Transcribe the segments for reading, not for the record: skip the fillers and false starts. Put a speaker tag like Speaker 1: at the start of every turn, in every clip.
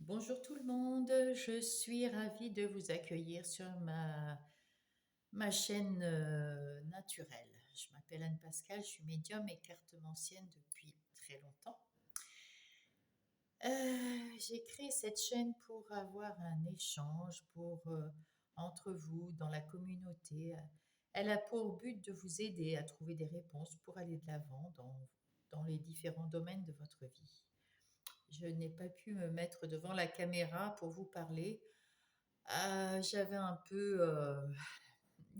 Speaker 1: Bonjour tout le monde, je suis ravie de vous accueillir sur ma chaîne naturelle. Je m'appelle Anne Pascal, je suis médium et cartomancienne depuis très longtemps. J'ai créé cette chaîne pour avoir un échange entre vous dans la communauté. Elle a pour but de vous aider à trouver des réponses pour aller de l'avant dans les différents domaines de votre vie. Je n'ai pas pu me mettre devant la caméra pour vous parler. J'avais un peu,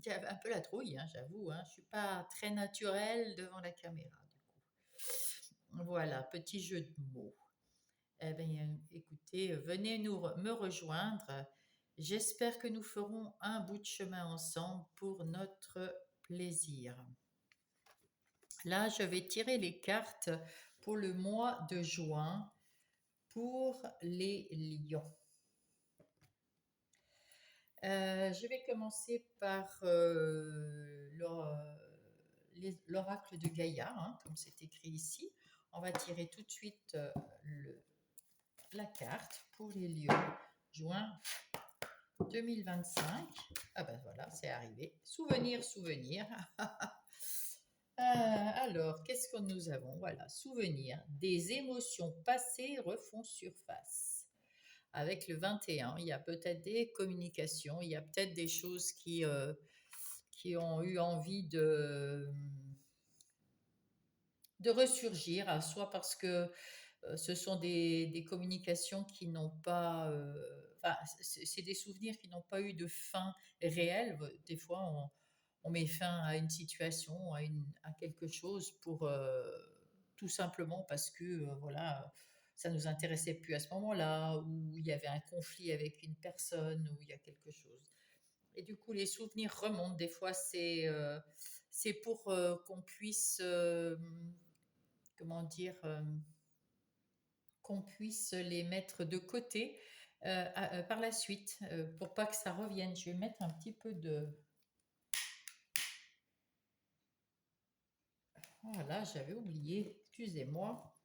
Speaker 1: j'avais un peu la trouille, hein, j'avoue, hein. Je suis pas très naturelle devant la caméra, du coup. Voilà, petit jeu de mots. Eh bien, écoutez, venez me rejoindre. J'espère que nous ferons un bout de chemin ensemble pour notre plaisir. Là, je vais tirer les cartes pour le mois de juin pour les lions. Je vais commencer par l'oracle de Gaïa, hein, comme c'est écrit ici. On va tirer tout de suite la carte pour les lions. Juin 2025. Ah ben voilà, c'est arrivé. Souvenir, souvenir. Alors, qu'est-ce que nous avons? Voilà, souvenir. Des émotions passées refont surface. Avec le 21, il y a peut-être des communications, il y a peut-être des choses qui ont eu envie de ressurgir, soit parce que ce sont des communications qui n'ont pas... enfin, c'est des souvenirs qui n'ont pas eu de fin réelle. Des fois, on met fin à une situation, à quelque chose pour tout simplement parce que voilà, ça nous intéressait plus à ce moment-là, ou il y avait un conflit avec une personne, ou il y a quelque chose. Et du coup, les souvenirs remontent. Des fois, c'est pour qu'on puisse, comment dire, qu'on puisse les mettre de côté par la suite, pour pas que ça revienne. Je vais mettre un petit peu de... Voilà, j'avais oublié, excusez-moi.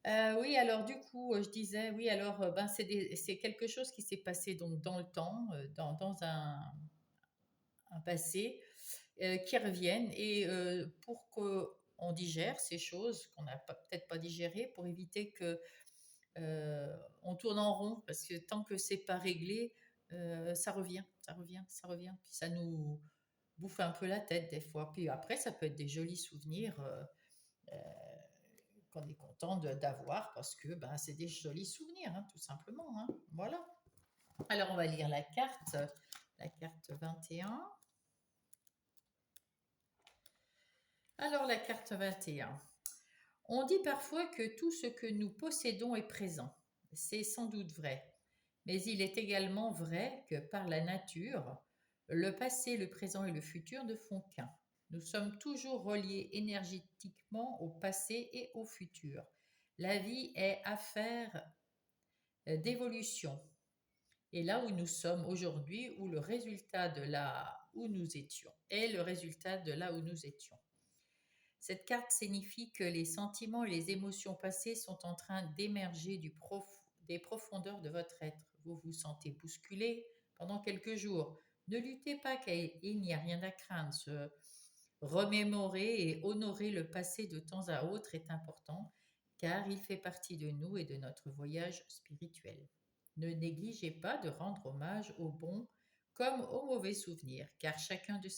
Speaker 1: Oui, alors du coup, je disais, oui, alors ben, c'est quelque chose qui s'est passé donc dans le temps, dans un passé, qui reviennent et pour qu'on digère ces choses qu'on n'a peut-être pas digérées, pour éviter que on tourne en rond, parce que tant que c'est pas réglé, ça revient, ça revient, ça revient, puis ça nous bouffe un peu la tête des fois. Puis après, ça peut être des jolis souvenirs euh, qu'on est content d'avoir parce que ben, c'est des jolis souvenirs, hein, tout simplement. Hein. Voilà. Alors, on va lire la carte 21. Alors, la carte 21. On dit parfois que tout ce que nous possédons est présent. C'est sans doute vrai. Mais il est également vrai que par la nature, le passé, le présent et le futur ne font qu'un. Nous sommes toujours reliés énergétiquement au passé et au futur. La vie est affaire d'évolution. Et là où nous sommes aujourd'hui, où le résultat de là où nous étions est le résultat de là où nous étions. Cette carte signifie que les sentiments et les émotions passées sont en train d'émerger des profondeurs de votre être. Vous vous sentez bousculé pendant quelques jours. Ne luttez pas car il n'y a rien à craindre. Se remémorer et honorer le passé de temps à autre est important car il fait partie de nous et de notre voyage spirituel. Ne négligez pas de rendre hommage aux bons comme aux mauvais souvenirs car chacune de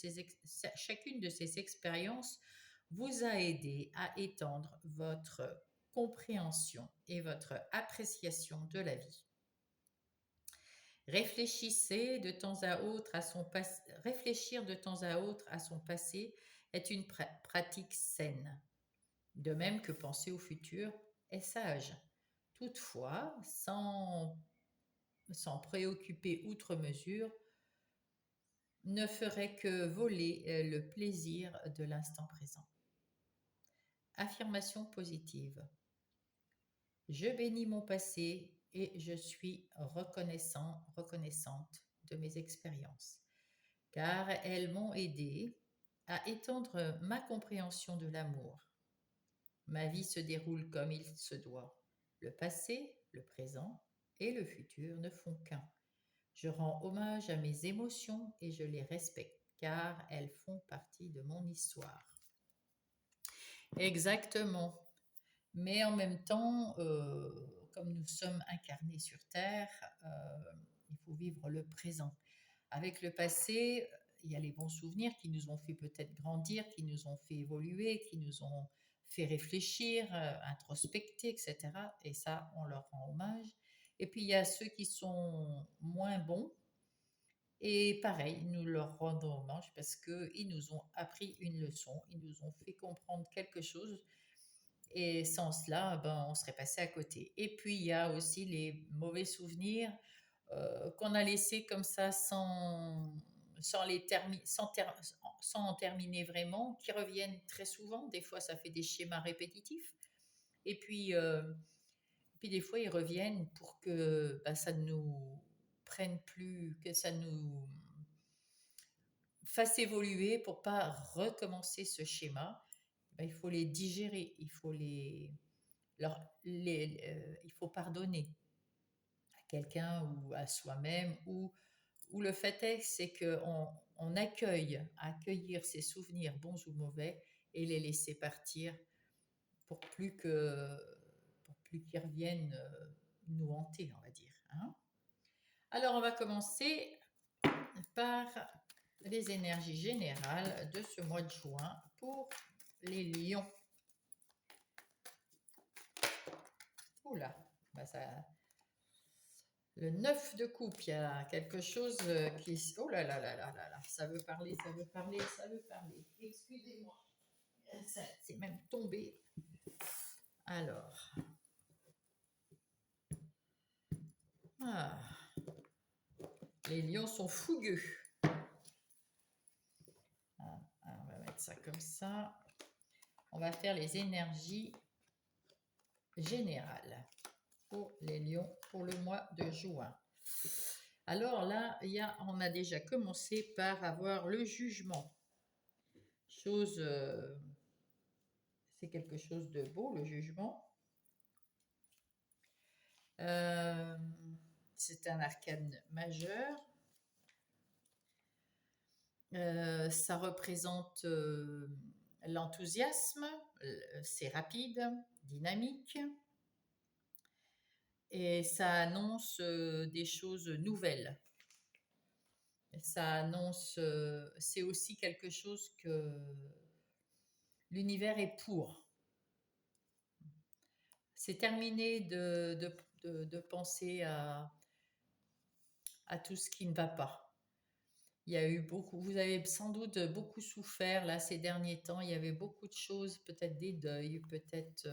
Speaker 1: ces expériences vous a aidé à étendre votre compréhension et votre appréciation de la vie. Réfléchir de temps à autre à son passé est une pratique saine. De même que penser au futur est sage. Toutefois, sans préoccuper outre mesure, ne ferait que voler le plaisir de l'instant présent. Affirmation positive. Je bénis mon passé et je suis reconnaissante de mes expériences, car elles m'ont aidé à étendre ma compréhension de l'amour. Ma vie se déroule comme il se doit. Le passé, le présent et le futur ne font qu'un. Je rends hommage à mes émotions et je les respecte, car elles font partie de mon histoire. Exactement. Mais en même temps, comme nous sommes incarnés sur Terre, il faut vivre le présent. Avec le passé, il y a les bons souvenirs qui nous ont fait peut-être grandir, qui nous ont fait évoluer, qui nous ont fait réfléchir, introspecter, etc. Et ça, on leur rend hommage. Et puis, il y a ceux qui sont moins bons. Et pareil, nous leur rendons hommage parce qu'ils nous ont appris une leçon, ils nous ont fait comprendre quelque chose. Et sans cela, ben, on serait passé à côté. Et puis, il y a aussi les mauvais souvenirs qu'on a laissés comme ça sans en terminer vraiment, qui reviennent très souvent. Des fois, ça fait des schémas répétitifs. Et puis des fois, ils reviennent pour que ben, ça nous prenne plus, que ça nous fasse évoluer pour pas recommencer ce schéma. Ben, il faut les digérer, il faut pardonner à quelqu'un ou à soi-même, ou le fait est, c'est qu'on on accueillir ces souvenirs bons ou mauvais et les laisser partir pour pour plus qu'ils reviennent nous hanter, on va dire. Hein. Alors, on va commencer par les énergies générales de ce mois de juin pour les lions. Oula, bah ça, le 9 de coupe, il y a quelque chose qui... Oh là là là là là là, ça veut parler, ça veut parler, ça veut parler. Excusez-moi, c'est même tombé. Alors, ah, les lions sont fougueux. On va mettre ça comme ça. On va faire les énergies générales pour les lions pour le mois de juin. Alors là, on a déjà commencé par avoir le jugement. C'est quelque chose de beau, le jugement. C'est un arcane majeur. Ça représente l'enthousiasme, c'est rapide, dynamique, et ça annonce des choses nouvelles. Ça annonce, c'est aussi quelque chose que l'univers est pour. C'est terminé de penser à tout ce qui ne va pas. Il y a eu beaucoup, vous avez sans doute beaucoup souffert là ces derniers temps. Il y avait beaucoup de choses, peut-être des deuils, peut-être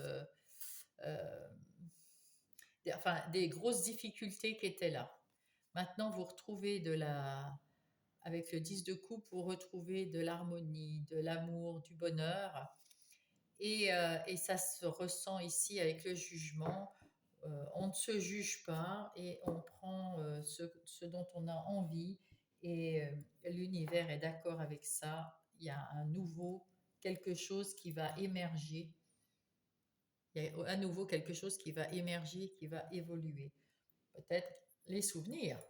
Speaker 1: euh, des grosses difficultés qui étaient là. Maintenant, vous retrouvez avec le 10 de coupe, vous retrouvez de l'harmonie, de l'amour, du bonheur. Et ça se ressent ici avec le jugement. On ne se juge pas et on prend ce dont on a envie et l'univers est d'accord avec ça. Il y a quelque chose qui va émerger. Il y a à nouveau quelque chose qui va émerger, qui va évoluer. Peut-être les souvenirs.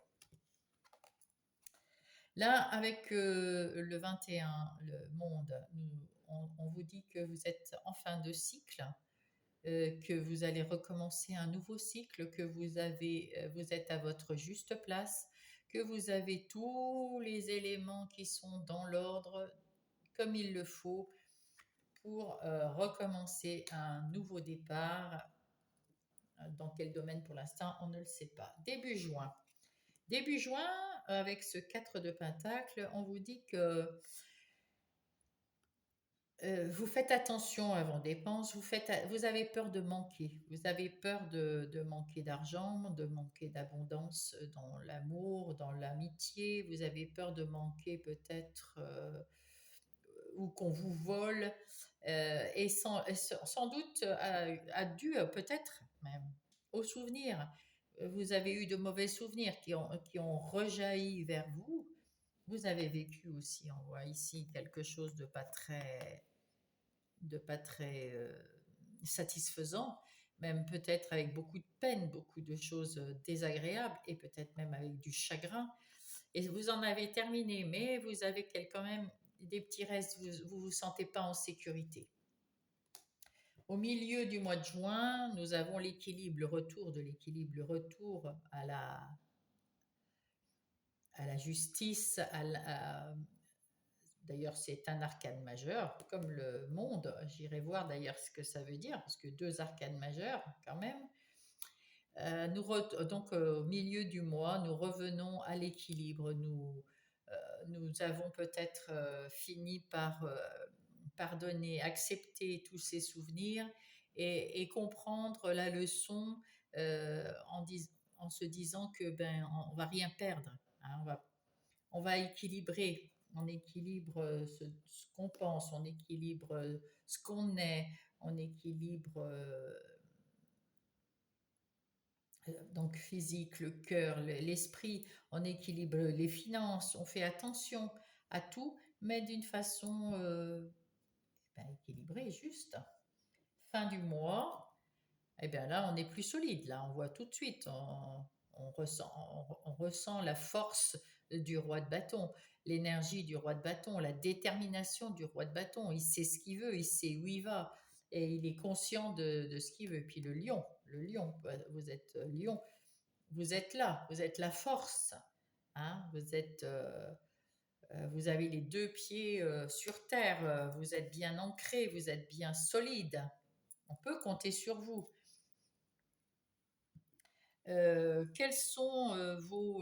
Speaker 1: Là, avec le 21, le monde, on vous dit que vous êtes en fin de cycle, que vous allez recommencer un nouveau cycle, que vous êtes à votre juste place, que vous avez tous les éléments qui sont dans l'ordre comme il le faut pour recommencer un nouveau départ. Dans quel domaine pour l'instant, on ne le sait pas. Début juin. Début juin, avec ce 4 de Pentacle, on vous dit que vous faites attention à vos dépenses, vous avez peur de manquer, vous avez peur de manquer d'argent, de manquer d'abondance dans l'amour, dans l'amitié, vous avez peur de manquer peut-être ou qu'on vous vole, et sans doute dû peut-être même aux souvenirs. Vous avez eu de mauvais souvenirs qui ont rejailli vers vous. Vous avez vécu aussi, on voit ici quelque chose de pas très satisfaisant, même peut-être avec beaucoup de peine, beaucoup de choses désagréables et peut-être même avec du chagrin. Et vous en avez terminé, mais vous avez quand même des petits restes, vous vous sentez pas en sécurité. Au milieu du mois de juin, nous avons l'équilibre, le retour de l'équilibre, le retour à la justice. D'ailleurs, c'est un arcane majeur, comme le monde. J'irai voir d'ailleurs ce que ça veut dire, parce que deux arcanes majeurs, quand même. Donc, au milieu du mois, nous revenons à l'équilibre. Nous avons peut-être fini par pardonner, accepter tous ces souvenirs et comprendre la leçon en se disant que on va rien perdre, hein, on va équilibrer, on équilibre ce qu'on pense, on équilibre ce qu'on est, on équilibre donc physique, le cœur, l'esprit, on équilibre les finances, on fait attention à tout, mais d'une façon équilibrée, juste. Fin du mois, eh bien là, on est plus solide. Là, on voit tout de suite, on ressent la force du roi de bâton, l'énergie du roi de bâton, la détermination du roi de bâton. Il sait ce qu'il veut, il sait où il va, et il est conscient de ce qu'il veut. Puis le lion, vous êtes lion, vous êtes là, vous êtes la force, hein, vous avez les deux pieds sur terre, vous êtes bien ancré, vous êtes bien solide. On peut compter sur vous. Quelles sont vos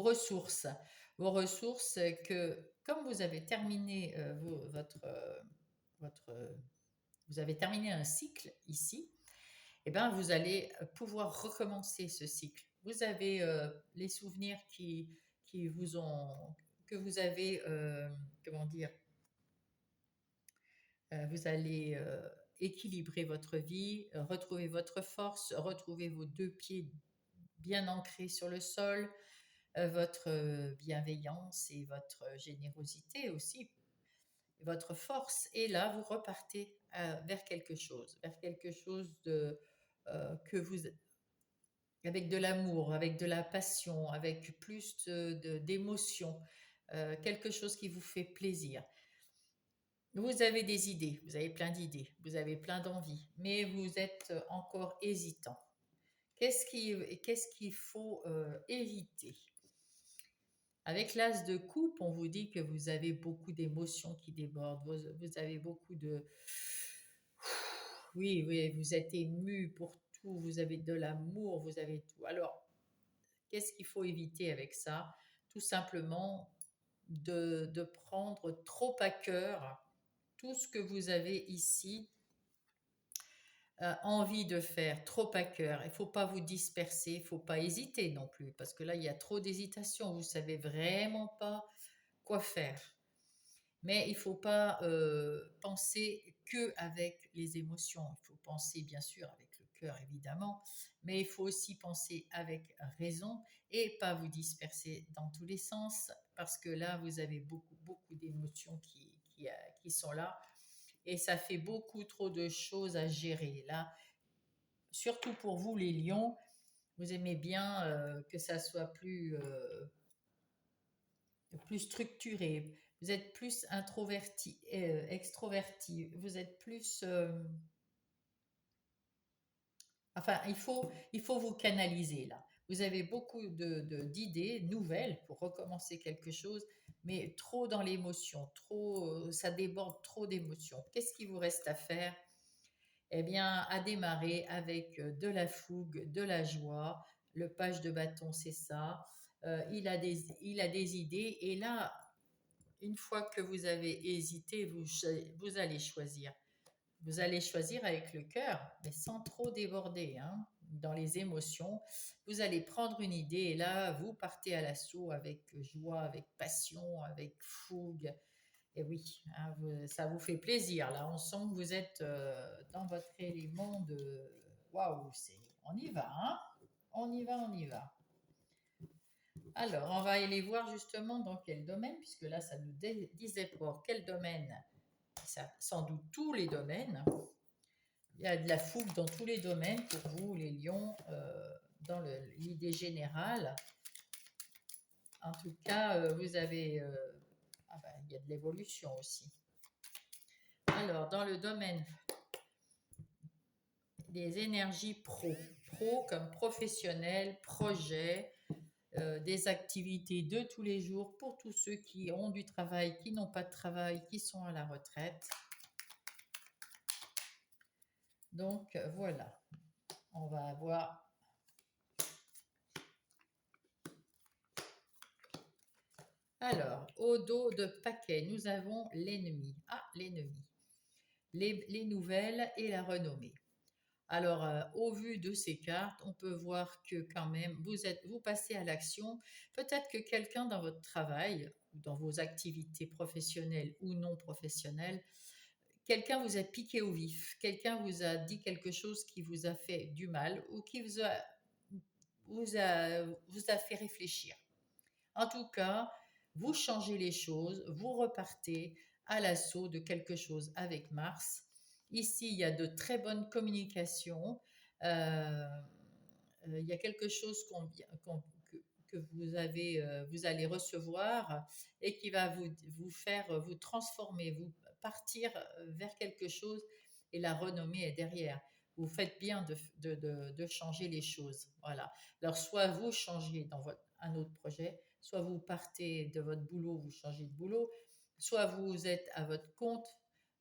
Speaker 1: ressources? Vos ressources que, comme vous avez terminé votre, vous avez terminé un cycle ici, eh ben, vous allez pouvoir recommencer ce cycle. Vous avez les souvenirs qui vous ont, que vous avez, comment dire, vous allez équilibrer votre vie, retrouver votre force, retrouver vos deux pieds bien ancrés sur le sol, votre bienveillance et votre générosité aussi, votre force. Et là, vous repartez vers quelque chose que vous, avec de l'amour, avec de la passion, avec plus d'émotion, quelque chose qui vous fait plaisir. Vous avez des idées, vous avez plein d'idées, vous avez plein d'envies, mais vous êtes encore hésitant. Qu'est-ce qu'il faut éviter? Avec l'as de coupe, on vous dit que vous avez beaucoup d'émotions qui débordent, vous avez beaucoup de... Oui, oui, vous êtes ému pour tout, vous avez de l'amour, vous avez tout. Alors, qu'est-ce qu'il faut éviter avec ça? Tout simplement de prendre trop à cœur tout ce que vous avez ici envie de faire, trop à cœur. Il ne faut pas vous disperser, il ne faut pas hésiter non plus, parce que là, il y a trop d'hésitation, vous ne savez vraiment pas quoi faire. Mais il ne faut pas penser que avec les émotions. Il faut penser bien sûr avec le cœur évidemment, mais il faut aussi penser avec raison et pas vous disperser dans tous les sens parce que là vous avez beaucoup d'émotions qui sont là et ça fait beaucoup trop de choses à gérer là. Surtout pour vous les lions, vous aimez bien que ça soit plus structuré, vous êtes plus introverti, extroverti, vous êtes plus... enfin, il faut vous canaliser là. Vous avez beaucoup d'idées nouvelles pour recommencer quelque chose, mais trop dans l'émotion, ça déborde trop d'émotions. Qu'est-ce qui vous reste à faire? Eh bien, à démarrer avec de la fougue, de la joie. Le page de bâton, c'est ça. Il a des idées et là, une fois que vous avez hésité, vous allez choisir. Vous allez choisir avec le cœur, mais sans trop déborder hein, dans les émotions. Vous allez prendre une idée et là, vous partez à l'assaut avec joie, avec passion, avec fougue. Et oui, hein, ça vous fait plaisir. Là, on sent que vous êtes dans votre élément de waouh, on y va, hein? On y va, on y va. Alors, on va aller voir justement dans quel domaine, puisque là, ça nous disait pour quel domaine sans doute tous les domaines. Il y a de la fougue dans tous les domaines pour vous, les lions, dans l'idée générale. En tout cas, vous avez... il y a de l'évolution aussi. Alors, dans le domaine des énergies pro comme professionnel, projet, des activités de tous les jours pour tous ceux qui ont du travail, qui n'ont pas de travail, qui sont à la retraite. Donc voilà, on va avoir... Alors, au dos de paquet, nous avons l'ennemi. Ah, l'ennemi. Les nouvelles et la renommée. Alors, au vu de ces cartes, on peut voir que quand même, vous passez à l'action. Peut-être que quelqu'un dans votre travail, ou dans vos activités professionnelles ou non professionnelles, quelqu'un vous a piqué au vif, quelqu'un vous a dit quelque chose qui vous a fait du mal ou qui vous a fait réfléchir. En tout cas, vous changez les choses, vous repartez à l'assaut de quelque chose avec Mars. Ici, il y a de très bonnes communications. Il y a quelque chose que vous allez recevoir et qui va vous faire vous transformer, vous partir vers quelque chose et la renommée est derrière. Vous faites bien de changer les choses. Voilà. Alors, soit vous changez dans un autre projet, soit vous partez de votre boulot, vous changez de boulot, soit vous êtes à votre compte.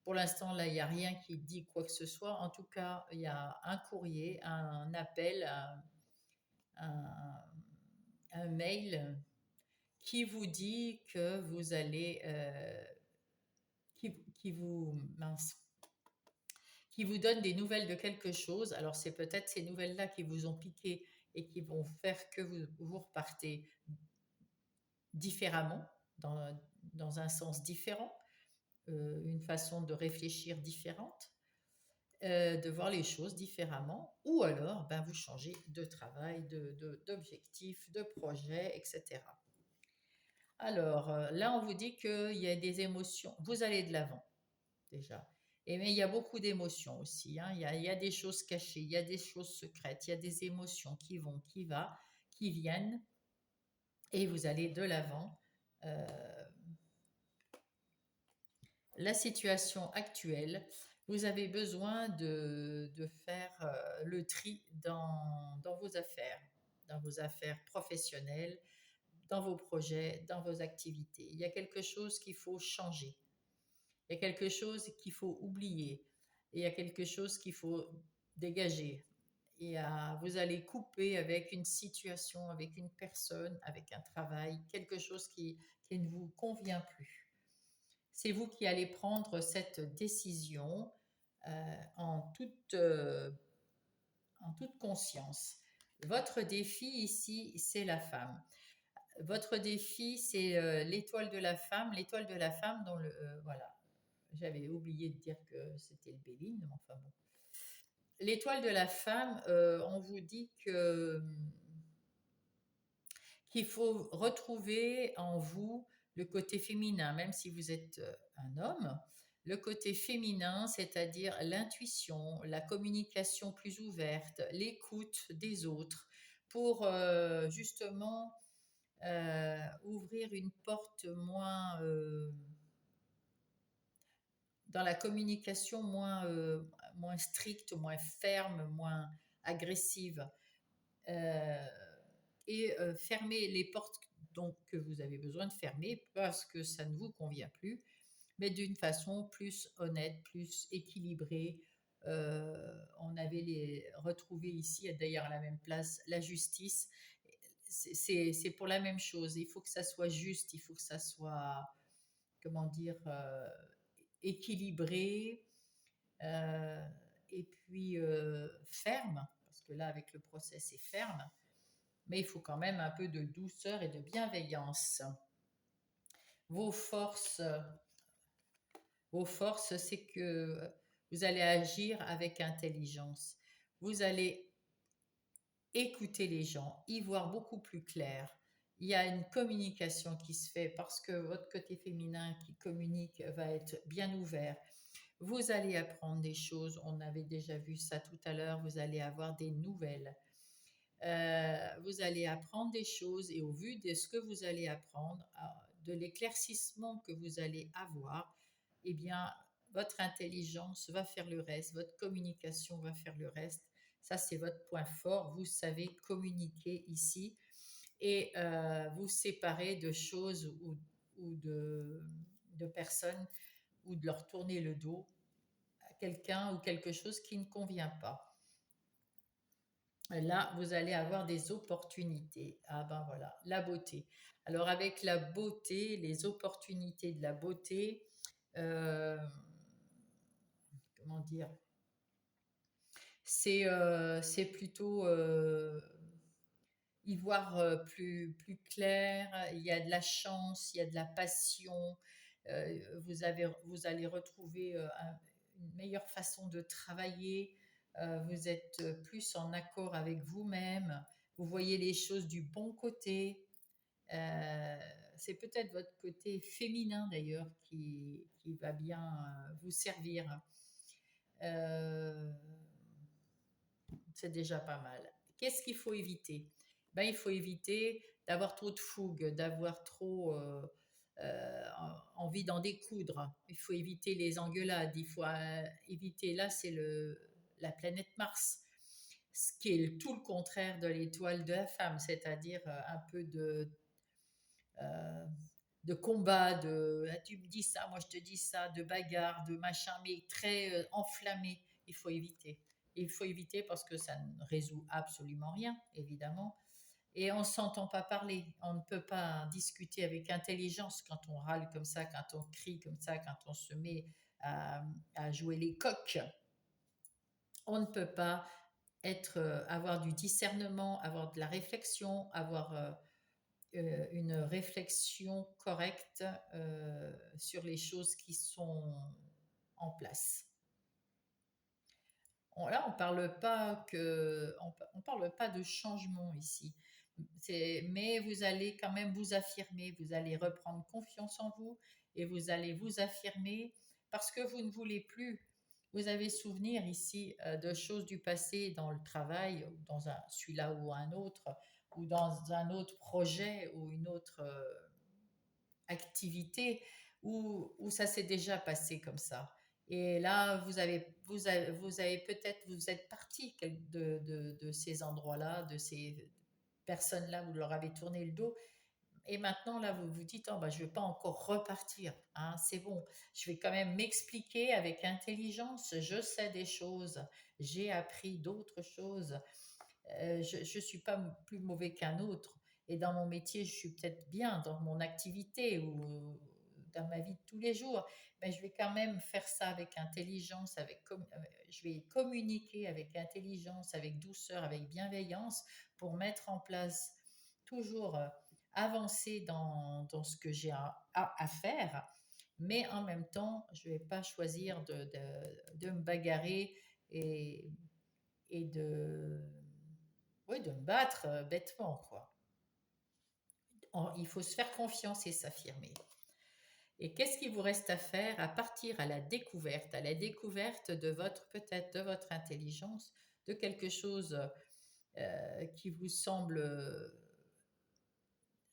Speaker 1: Pour l'instant, là, il n'y a rien qui dit quoi que ce soit. En tout cas, il y a un courrier, un appel, un, un mail qui vous dit que vous allez, mince, qui vous donne des nouvelles de quelque chose. Alors, c'est peut-être ces nouvelles-là qui vous ont piqué et qui vont faire que vous repartez différemment, dans un sens différent, une façon de réfléchir différente, de voir les choses différemment, ou alors vous changez de travail, d'objectif, de projet, etc. Alors là, on vous dit qu'il y a des émotions, vous allez de l'avant déjà. Mais il y a beaucoup d'émotions aussi, hein. Il y a des choses cachées, il y a des choses secrètes, il y a des émotions qui viennent, et vous allez de l'avant. La situation actuelle, vous avez besoin de faire le tri dans vos affaires professionnelles, dans vos projets, dans vos activités. Il y a quelque chose qu'il faut changer. Il y a quelque chose qu'il faut oublier. Il y a quelque chose qu'il faut dégager. Et vous allez couper avec une situation, avec une personne, avec un travail, quelque chose qui ne vous convient plus. C'est vous qui allez prendre cette décision en toute conscience. Votre défi ici, c'est la femme. Votre défi, c'est l'étoile de la femme. L'étoile de la femme, voilà. J'avais oublié de dire que c'était le Béline, mais enfin bon. L'étoile de la femme, on vous dit qu'il faut retrouver en vous le côté féminin, même si vous êtes un homme, le côté féminin, c'est-à-dire l'intuition, la communication plus ouverte, l'écoute des autres, pour justement ouvrir une porte moins... dans la communication moins stricte, moins ferme, moins agressive. Et fermer les portes que vous avez besoin de fermer parce que ça ne vous convient plus, mais d'une façon plus honnête, plus équilibrée. On avait retrouvé ici, d'ailleurs à la même place, la justice. C'est pour la même chose. Il faut que ça soit juste, il faut que ça soit, comment dire, équilibré, et puis ferme, parce que là, avec le procès, c'est ferme, mais il faut quand même un peu de douceur et de bienveillance. Vos forces, c'est que vous allez agir avec intelligence. Vous allez écouter les gens, y voir beaucoup plus clair. il y a une communication qui se fait parce que votre côté féminin qui communique va être bien ouvert. Vous allez apprendre des choses, on avait déjà vu ça tout à l'heure, vous allez avoir des nouvelles. Vous allez apprendre des choses et au vu de ce que vous allez apprendre, de l'éclaircissement que vous allez avoir, eh bien, votre intelligence va faire le reste, votre communication va faire le reste. Ça, c'est votre point fort. Vous savez communiquer ici et vous séparer de choses ou de personnes ou de leur tourner le dos à quelqu'un ou quelque chose qui ne convient pas. Là, vous allez avoir des opportunités. Ah ben voilà, la beauté. Alors avec la beauté, les opportunités de la beauté, euh, comment dire, c'est plutôt y voir plus clair. Il y a de la chance, il y a de la passion. Vous allez retrouver une meilleure façon de travailler. Vous êtes plus en accord avec vous-même. Vous voyez les choses du bon côté. Euh, c'est peut-être votre côté féminin d'ailleurs qui va bien vous servir. Euh, c'est déjà pas mal. Qu'est-ce qu'il faut éviter? Ben, il faut éviter d'avoir trop de fougue, d'avoir trop envie d'en découdre. Il faut éviter les engueulades. Il faut éviter, là, c'est la planète Mars, ce qui est tout le contraire de l'étoile de la femme, c'est-à-dire un peu euh, de combat, de ah, tu me dis ça, moi je te dis ça, de bagarre, de machin, mais très enflammé. Il faut éviter. Il faut éviter parce que ça ne résout absolument rien, évidemment. Et on ne s'entend pas parler. On ne peut pas discuter avec intelligence quand on râle comme ça, quand on crie comme ça, quand on se met à jouer les coqs. On ne peut pas avoir du discernement, avoir de la réflexion, avoir une réflexion correcte sur les choses qui sont en place. Là, on parle pas de changement ici. Mais vous allez quand même vous affirmer, vous allez reprendre confiance en vous et vous allez vous affirmer parce que vous ne voulez plus. Vous avez souvenir ici de choses du passé dans le travail, dans celui-là ou un autre, ou dans un autre projet ou une autre activité où ça s'est déjà passé comme ça. Et là, vous avez peut-être, vous êtes parti de ces endroits-là, de ces personnes-là, vous leur avez tourné le dos. Et maintenant, là, vous vous dites, oh, bah, je ne vais pas encore repartir. Hein, c'est bon, je vais quand même m'expliquer avec intelligence. Je sais des choses, j'ai appris d'autres choses. Je ne suis pas plus mauvais qu'un autre. Et dans mon métier, je suis peut-être bien dans mon activité ou dans ma vie de tous les jours, mais je vais quand même faire ça avec intelligence, je vais communiquer avec intelligence, avec douceur, avec bienveillance pour mettre en place toujours avancer dans ce que j'ai à faire, mais en même temps, je ne vais pas choisir de me bagarrer et, et de me battre bêtement, quoi. Il faut se faire confiance et s'affirmer. Et qu'est-ce qu'il vous reste à faire à partir à la découverte de peut-être de votre intelligence, de quelque chose qui vous semble,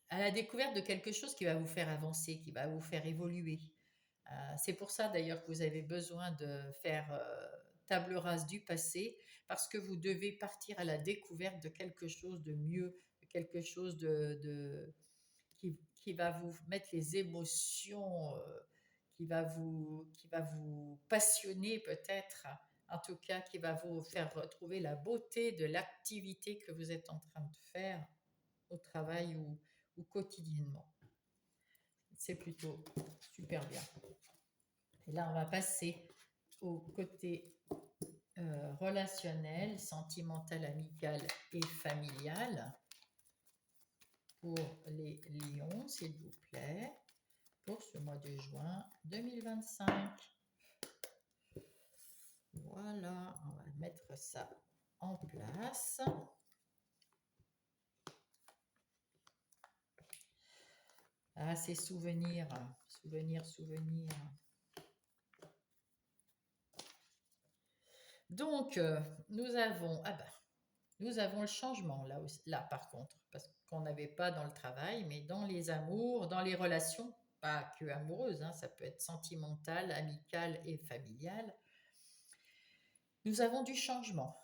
Speaker 1: à la découverte de quelque chose qui va vous faire avancer, qui va vous faire évoluer. C'est pour ça d'ailleurs que vous avez besoin de faire table rase du passé, parce que vous devez partir à la découverte de quelque chose de mieux, de quelque chose qui va vous mettre les émotions, qui va vous passionner peut-être, en tout cas qui va vous faire retrouver la beauté de l'activité que vous êtes en train de faire au travail ou quotidiennement. C'est plutôt super bien. Et là, on va passer au côté relationnel, sentimental, amical et familial pour les lions, s'il vous plaît, pour ce mois de juin 2025. Voilà, on va mettre ça en place. Ah, ces souvenirs, souvenirs, souvenirs. Donc, nous avons le changement là, là par contre, parce qu'on n'avait pas dans le travail, mais dans les amours, dans les relations, pas que amoureuses, hein, ça peut être sentimental, amical et familial. Nous avons du changement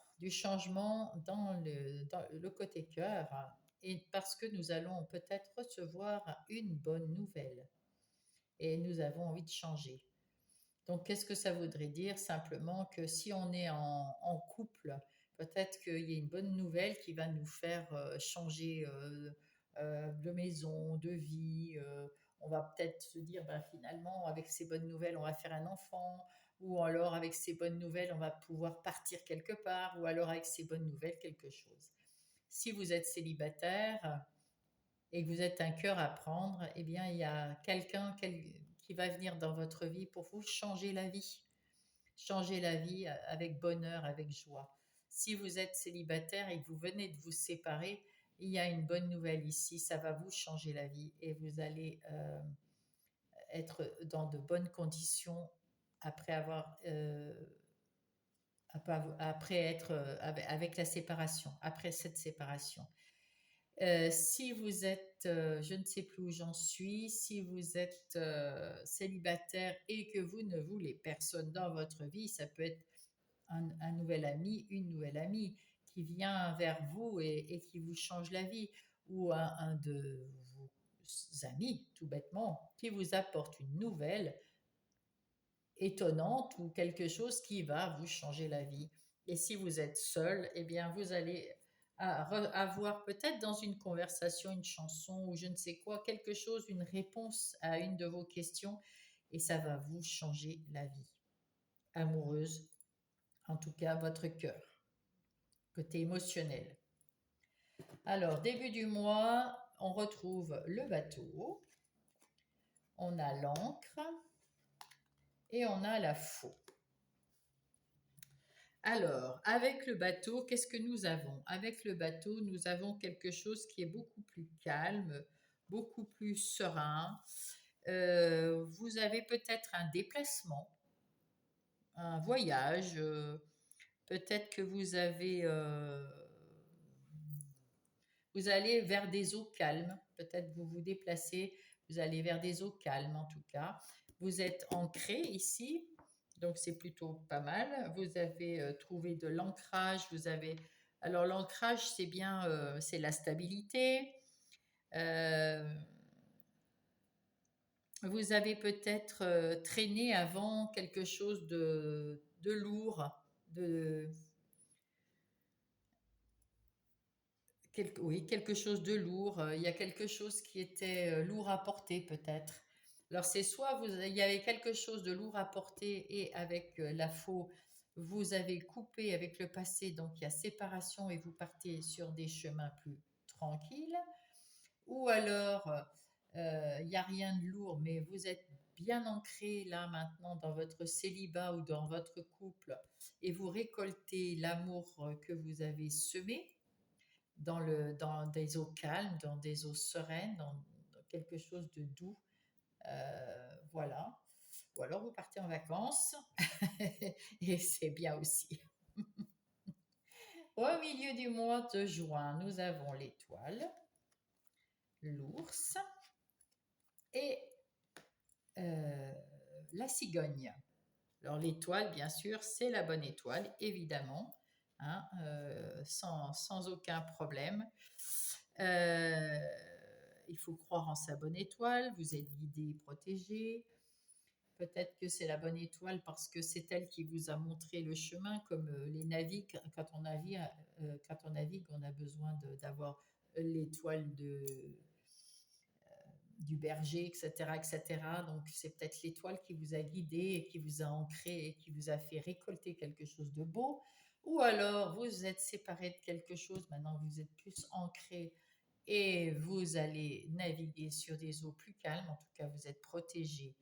Speaker 1: dans le côté cœur, hein, et parce que nous allons peut-être recevoir une bonne nouvelle et nous avons envie de changer. Donc, qu'est-ce que ça voudrait dire? Simplement que si on est en couple, peut-être qu'il y a une bonne nouvelle qui va nous faire changer de maison, de vie. On va peut-être se dire, ben, finalement, avec ces bonnes nouvelles, on va faire un enfant. Ou alors, avec ces bonnes nouvelles, on va pouvoir partir quelque part. Ou alors, avec ces bonnes nouvelles, quelque chose. Si vous êtes célibataire, et que vous êtes un cœur à prendre, eh bien, il y a quelqu'un qui va venir dans votre vie pour vous changer la vie. Changer la vie avec bonheur, avec joie. Si vous êtes célibataire et que vous venez de vous séparer, il y a une bonne nouvelle ici, ça va vous changer la vie et vous allez être dans de bonnes conditions après avoir après être avec la séparation, après cette séparation. Si vous êtes, je ne sais plus où j'en suis, si vous êtes célibataire et que vous ne voulez personne dans votre vie, ça peut être un nouvel ami, une nouvelle amie qui vient vers vous et qui vous change la vie, ou un de vos amis, tout bêtement, qui vous apporte une nouvelle étonnante ou quelque chose qui va vous changer la vie. Et si vous êtes seul, eh bien, vous allez avoir peut-être dans une conversation, une chanson ou je ne sais quoi, quelque chose, une réponse à une de vos questions, et ça va vous changer la vie amoureuse, en tout cas votre cœur, côté émotionnel. Alors, début du mois, on retrouve le bateau, on a l'encre et on a la faux. Alors, avec le bateau, qu'est-ce que nous avons? Avec le bateau, nous avons quelque chose qui est beaucoup plus calme, beaucoup plus serein. Vous avez peut-être un déplacement, un voyage. Peut-être que vous allez vers des eaux calmes. Peut-être vous vous déplacez, vous allez vers des eaux calmes en tout cas. Vous êtes ancré ici, donc c'est plutôt pas mal. Vous avez trouvé de l'ancrage. Alors l'ancrage, c'est bien, c'est la stabilité. Euh, Vous avez peut-être traîné avant quelque chose de lourd, de oui, quelque chose de lourd. Il y a quelque chose qui était lourd à porter peut-être. Alors c'est soit il y avait quelque chose de lourd à porter et avec la faux, vous avez coupé avec le passé, donc il y a séparation et vous partez sur des chemins plus tranquilles. Ou alors il n'y a rien de lourd, mais vous êtes bien ancré là maintenant dans votre célibat ou dans votre couple et vous récoltez l'amour que vous avez semé dans des eaux calmes, dans des eaux sereines, dans quelque chose de doux. Voilà. Ou alors vous partez en vacances et c'est bien aussi. Au milieu du mois de juin, nous avons l'étoile, l'ours et euh, la cigogne. Alors l'étoile, bien sûr, c'est la bonne étoile, évidemment, hein, sans aucun problème. Euh, il faut croire en sa bonne étoile, vous êtes guidé, protégé. Peut-être que c'est la bonne étoile parce que c'est elle qui vous a montré le chemin, comme les navires, quand on navigue, on a besoin d'avoir l'étoile du berger, etc., etc. Donc c'est peut-être l'étoile qui vous a guidé et qui vous a ancré et qui vous a fait récolter quelque chose de beau. Ou alors vous êtes séparé de quelque chose, maintenant vous êtes plus ancré et vous allez naviguer sur des eaux plus calmes. En tout cas, vous êtes protégé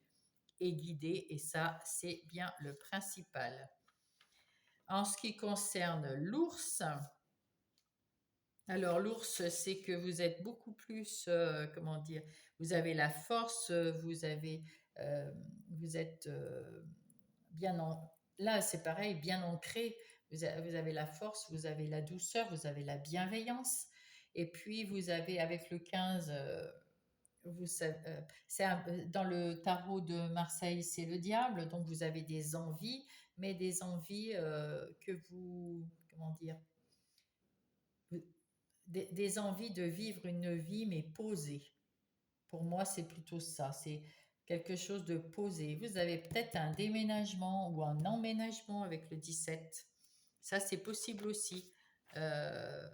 Speaker 1: et guidé et ça, c'est bien le principal. En ce qui concerne l'ours, Alors l'ours, c'est que vous êtes beaucoup plus, comment dire, vous avez la force, euh, vous êtes bien en, là c'est pareil, bien ancré. Vous avez la force, vous avez la douceur, vous avez la bienveillance. Et puis vous avez avec le 15, dans le tarot de Marseille, c'est le diable, donc vous avez des envies, mais des envies que vous, comment dire, des envies de vivre une vie, mais posée. Pour moi, c'est plutôt ça. C'est quelque chose de posé. Vous avez peut-être un déménagement ou un emménagement avec le 17. Ça, c'est possible aussi. Euh,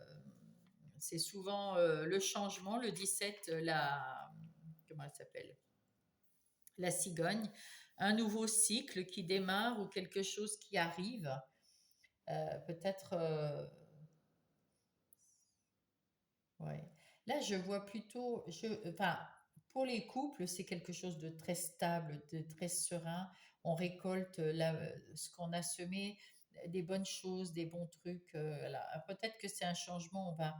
Speaker 1: c'est souvent le changement. Le 17, comment elle s'appelle? La cigogne. Un nouveau cycle qui démarre ou quelque chose qui arrive. Peut-être ouais. Là, je vois plutôt, enfin, pour les couples, c'est quelque chose de très stable, de très serein. On récolte ce qu'on a semé, des bonnes choses, des bons trucs. Voilà. Peut-être que c'est un changement, on va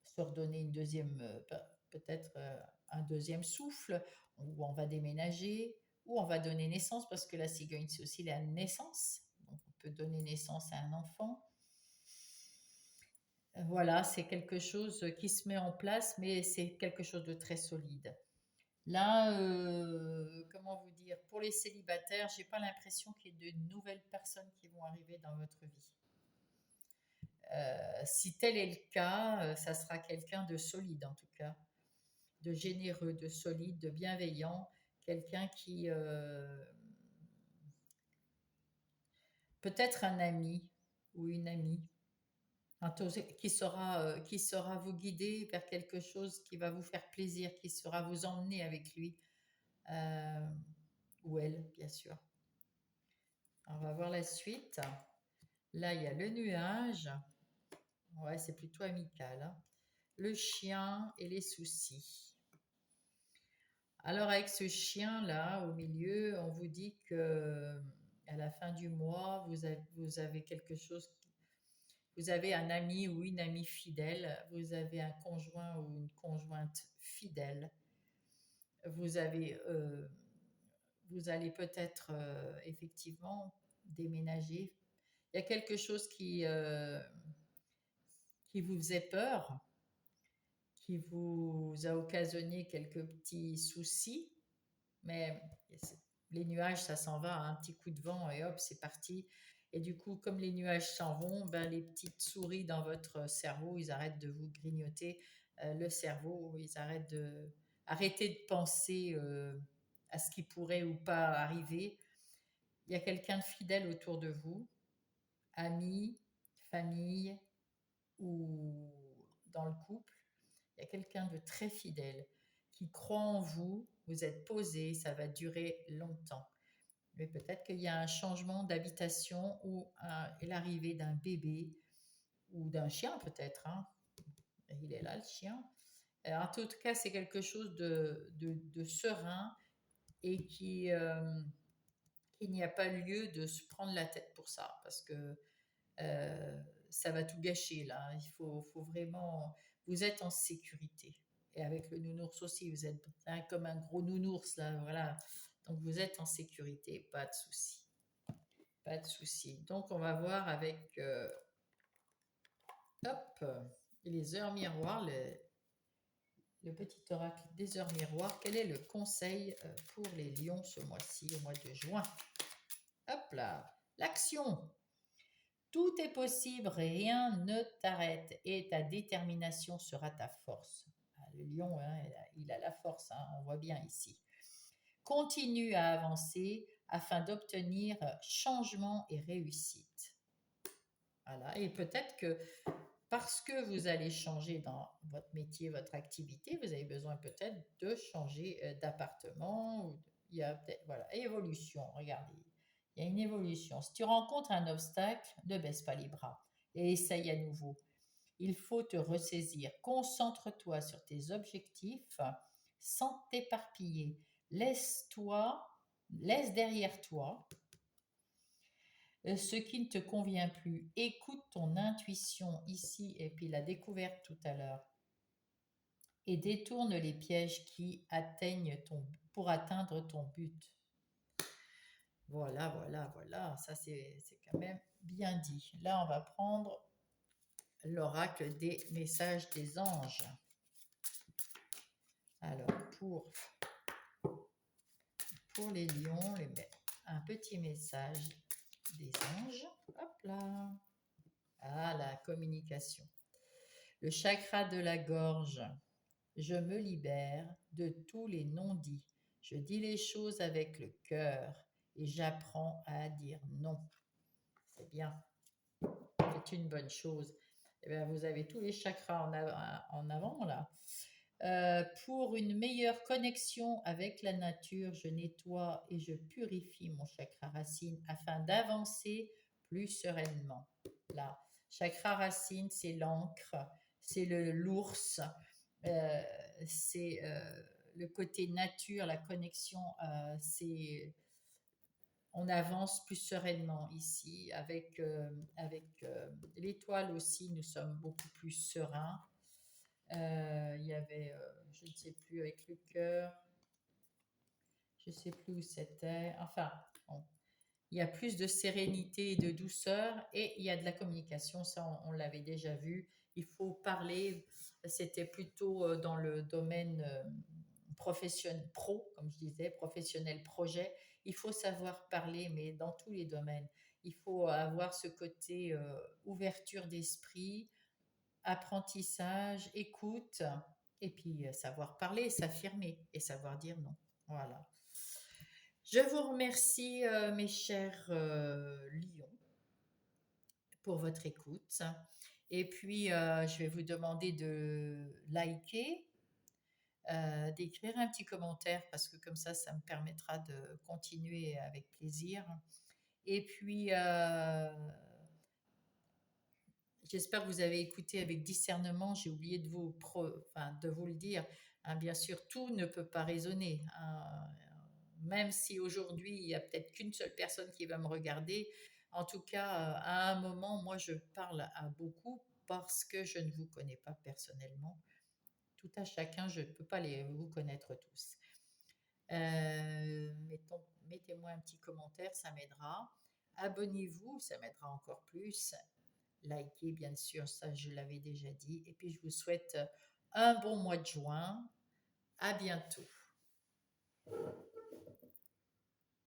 Speaker 1: se redonner une deuxième, peut-être un deuxième souffle, ou on va déménager, ou on va donner naissance, parce que la cigogne, c'est aussi la naissance. Donc, on peut donner naissance à un enfant. Voilà, c'est quelque chose qui se met en place, mais c'est quelque chose de très solide. Là, comment vous dire, pour les célibataires, j'ai pas l'impression qu'il y ait de nouvelles personnes qui vont arriver dans votre vie. Si tel est le cas, ça sera quelqu'un de solide en tout cas, de généreux, de solide, de bienveillant, quelqu'un qui peut-être un ami ou une amie qui saura vous guider vers quelque chose qui va vous faire plaisir, qui saura vous emmener avec lui, euh, ou elle, bien sûr. On va voir la suite. Là, il y a le nuage. Ouais, c'est plutôt amical, hein. Le chien et les soucis. Alors, avec ce chien-là, au milieu, on vous dit que à la fin du mois, vous avez quelque chose. Vous avez un ami ou une amie fidèle, vous avez un conjoint ou une conjointe fidèle, vous avez, vous allez peut-être effectivement déménager. Il y a quelque chose qui vous faisait peur, qui vous a occasionné quelques petits soucis, mais les nuages, ça s'en va, un petit coup de vent et hop, c'est parti. Et du coup, comme les nuages s'en vont, ben, les petites souris dans votre cerveau, ils arrêtent de vous grignoter le cerveau, ils arrêtent de, arrêtez de penser à ce qui pourrait ou pas arriver. Il y a quelqu'un de fidèle autour de vous, amis, famille ou dans le couple. Il y a quelqu'un de très fidèle qui croit en vous, vous êtes posé, ça va durer longtemps. Mais peut-être qu'il y a un changement d'habitation ou l'arrivée d'un bébé ou d'un chien peut-être, hein. Il est là le chien. En tout cas, c'est quelque chose de serein et qu'il n'y a pas lieu de se prendre la tête pour ça parce que euh, ça va tout gâcher là. Faut vraiment. Vous êtes en sécurité. Et avec le nounours aussi, vous êtes hein, comme un gros nounours là, voilà. Donc vous êtes en sécurité, pas de souci. Pas de souci. Donc, on va voir avec hop, les heures miroirs, le petit oracle des heures miroirs. Quel est le conseil pour les lions ce mois-ci, au mois de juin? Hop là, l'action. Tout est possible, rien ne t'arrête et ta détermination sera ta force. Ah, le lion, hein, il a la force, hein, on voit bien ici. Continue à avancer afin d'obtenir changement et réussite. Voilà. Et peut-être que parce que vous allez changer dans votre métier, votre activité, vous avez besoin peut-être de changer d'appartement. Il y a peut-être, voilà, évolution, regardez, il y a une évolution. Si tu rencontres un obstacle, ne baisse pas les bras et essaye à nouveau. Il faut te ressaisir. Concentre-toi sur tes objectifs sans t'éparpiller. Laisse derrière toi ce qui ne te convient plus. Écoute ton intuition ici et puis la découverte tout à l'heure et détourne les pièges qui atteignent pour atteindre ton but. Voilà, voilà, voilà. Ça, c'est quand même bien dit. Là, on va prendre l'oracle des messages des anges. Alors, pour les lions, un petit message des anges. Hop là. Ah, la communication. Le chakra de la gorge. Je me libère de tous les non-dits. Je dis les choses avec le cœur et j'apprends à dire non. C'est bien. C'est une bonne chose. Eh bien, vous avez tous les chakras en avant là. Pour une meilleure connexion avec la nature, je nettoie et je purifie mon chakra racine afin d'avancer plus sereinement. Là, chakra racine, c'est l'encre, c'est l'ours, euh, c'est le côté nature, la connexion, c'est on avance plus sereinement ici. Avec l'étoile aussi, nous sommes beaucoup plus sereins. Il y avait, je ne sais plus, avec le cœur, je ne sais plus où c'était. Enfin, bon, il y a plus de sérénité et de douceur et il y a de la communication, ça on l'avait déjà vu. Il faut parler, c'était plutôt dans le domaine professionnel, comme je disais, professionnel, projet. Il faut savoir parler, mais dans tous les domaines. Il faut avoir ce côté ouverture d'esprit, apprentissage, écoute, et puis savoir parler, s'affirmer et savoir dire non. Voilà. Je vous remercie, mes chers lions, pour votre écoute. Et puis, je vais vous demander de liker, d'écrire un petit commentaire parce que comme ça me permettra de continuer avec plaisir. Et puis, j'espère que vous avez écouté avec discernement. J'ai oublié de vous le dire. Hein, bien sûr, tout ne peut pas résonner. Hein. Même si aujourd'hui, il n'y a peut-être qu'une seule personne qui va me regarder. En tout cas, à un moment, moi, je parle à beaucoup parce que je ne vous connais pas personnellement. Tout à chacun, je ne peux pas vous connaître tous. Mettez-moi un petit commentaire, ça m'aidera. Abonnez-vous, ça m'aidera encore plus. Likez, bien sûr, ça je l'avais déjà dit. Et puis je vous souhaite un bon mois de juin. À bientôt.